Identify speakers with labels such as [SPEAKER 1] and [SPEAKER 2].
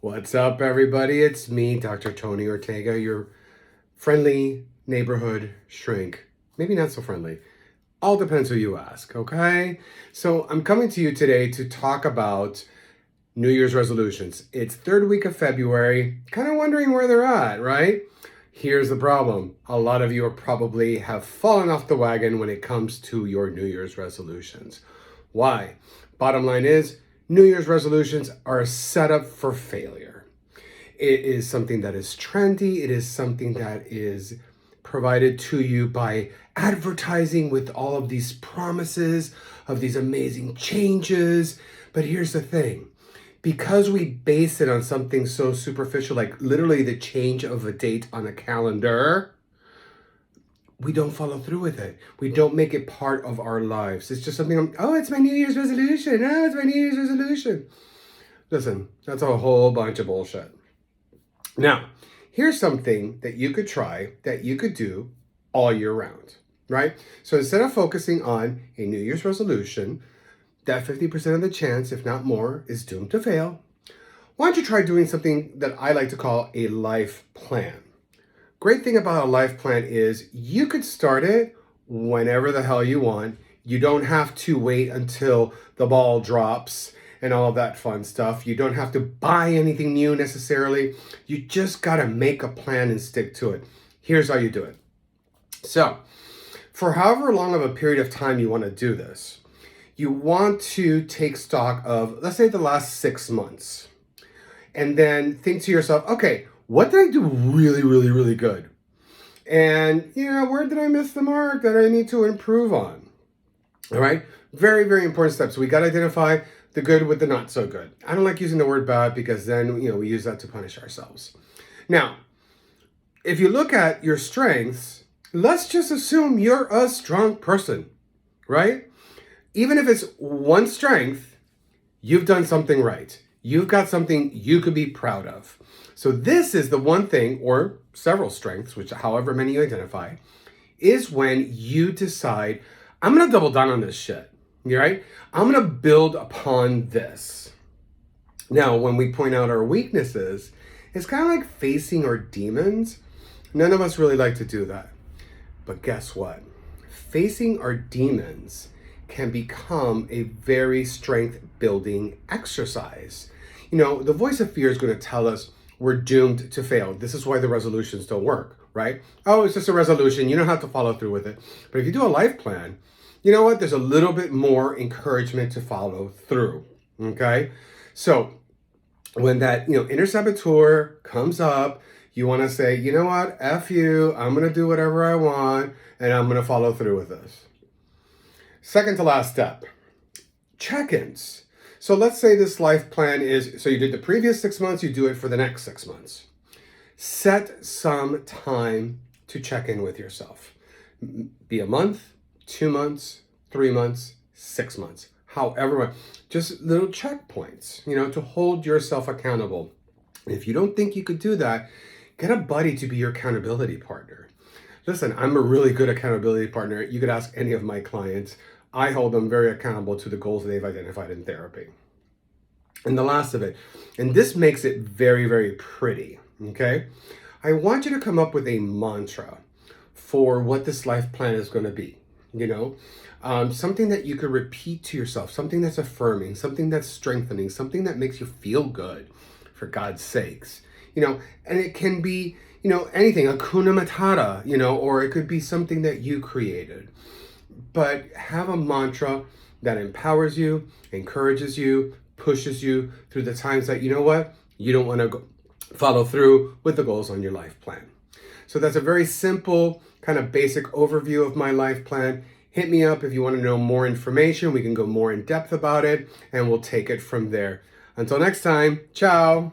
[SPEAKER 1] What's up, everybody? It's me, Dr. Tony Ortega, your friendly neighborhood shrink. Maybe not so friendly. All depends who you ask, okay? So I'm coming to you today to talk about New Year's resolutions. It's third week of February, kind of wondering where they're at, right? Here's the problem. A lot of you are probably have fallen off the wagon when it comes to your New Year's resolutions. Why? Bottom line is, New Year's resolutions are a setup for failure. It is something that is trendy. It is something that is provided to you by advertising with all of these promises of these amazing changes. But here's the thing. Because we base it on something so superficial, like literally the change of a date on a calendar, we don't follow through with it. We don't make it part of our lives. It's just something, oh, it's my New Year's resolution. Oh, it's my New Year's resolution. Listen, that's a whole bunch of bullshit. Now, here's something that you could try, that you could do all year round, right? So instead of focusing on a New Year's resolution, that 50% of the chance, if not more, is doomed to fail, why don't you try doing something that I like to call a life plan? Great thing about a life plan is you could start it whenever the hell you want. You don't have to wait until the ball drops and all that fun stuff. You don't have to buy anything new necessarily. You just got to make a plan and stick to it. Here's how you do it. So, for however long of a period of time you want to do this, you want to take stock of, let's say, the last 6 months. And then think to yourself, okay, what did I do really, really, really good? And, where did I miss the mark that I need to improve on? All right. Very, very important steps. We got to identify the good with the not so good. I don't like using the word bad because then, we use that to punish ourselves. Now, if you look at your strengths, let's just assume you're a strong person, right? Even if it's one strength, you've done something right. You've got something you could be proud of. So this is the one thing, or several strengths, which however many you identify, is when you decide, I'm going to double down on this shit, right? I'm going to build upon this. Now, when we point out our weaknesses, it's kind of like facing our demons. None of us really like to do that. But guess what? Facing our demons can become a very strength-building exercise. The voice of fear is going to tell us we're doomed to fail. This is why the resolutions don't work, right? Oh, it's just a resolution. You don't have to follow through with it. But if you do a life plan, you know what? There's a little bit more encouragement to follow through, okay? So when that, inner saboteur comes up, you want to say, you know what? F you. I'm going to do whatever I want, and I'm going to follow through with this. Second to last step, check-ins. So let's say this life plan is, so you did the previous 6 months, you do it for the next 6 months. Set some time to check in with yourself. Be a month, 2 months, 3 months, 6 months. However, just little checkpoints, to hold yourself accountable. If you don't think you could do that, get a buddy to be your accountability partner. Listen, I'm a really good accountability partner. You could ask any of my clients. I hold them very accountable to the goals they've identified in therapy. And the last of it, and this makes it very, very pretty, okay? I want you to come up with a mantra for what this life plan is going to be, something that you could repeat to yourself, something that's affirming, something that's strengthening, something that makes you feel good, for God's sakes, and it can be, anything, Hakuna Matata, or it could be something that you created. But have a mantra that empowers you, encourages you, pushes you through the times that, you don't want to follow through with the goals on your life plan. So that's a very simple, kind of basic overview of my life plan. Hit me up if you want to know more information. We can go more in depth about it, and we'll take it from there. Until next time, ciao.